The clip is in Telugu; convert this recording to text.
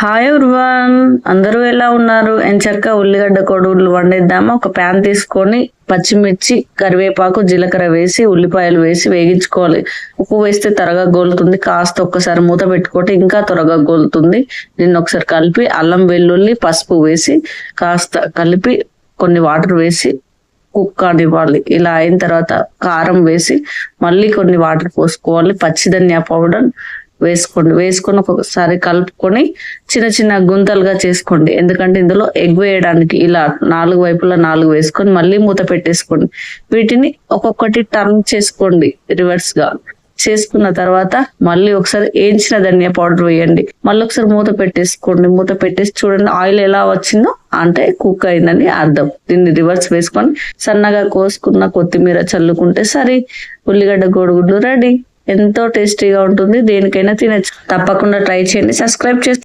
హాయ్ ఎవ్రీవన్, అందరూ ఎలా ఉన్నారు? ఎంచక్కా ఉల్లిగడ్డ కోడిగుడ్లు వండేద్దామా. ఒక ప్యాన్ తీసుకొని పచ్చిమిర్చి, కరివేపాకు, జీలకర్ర వేసి ఉల్లిపాయలు వేసి వేగించుకోవాలి. ఉప్పు వేస్తే త్వరగా గోలుతుంది. కాస్త ఒక్కసారి మూత పెట్టుకుంటే ఇంకా త్వరగా గోలుతుంది. దీన్ని ఒకసారి కలిపి అల్లం వెల్లుల్లి పసుపు వేసి కాస్త కలిపి కొన్ని వాటర్ వేసి కుక్ అనివ్వాలి. ఇలా అయిన తర్వాత కారం వేసి మళ్ళీ కొన్ని వాటర్ పోసుకోవాలి. పచ్చి ధనియా పౌడర్ వేసుకొని ఒకసారి కలుపుకొని చిన్న చిన్న గుంతలుగా చేసుకోండి. ఎందుకంటే ఇందులో ఎగ్ వేయడానికి ఇలా 4 వైపులా 4 వేసుకొని మళ్ళీ మూత పెట్టేసుకోండి. వీటిని ఒక్కొక్కటి టర్న్ చేసుకోండి రివర్స్ గా. చేసుకున్న తర్వాత మళ్ళీ ఒకసారి వేయించిన ధనియా పౌడర్ వేయండి. మళ్ళీ ఒకసారి మూత పెట్టేసుకోండి. మూత పెట్టేసి చూడండి ఆయిల్ ఎలా వచ్చిందో, అంటే కుక్ అయిందని అర్థం. దీన్ని రివర్స్ వేసుకొని సన్నగా కోసుకున్న కొత్తిమీర చల్లుకుంటే సరే, ఉల్లిగడ్డ కోడిగుడ్లు రెడీ. ఎంతో టేస్టీగా ఉంటుంది. దేనికైనా తినచ్చు. తప్పకుండా ట్రై చేయండి. సబ్స్క్రైబ్ చేస్తే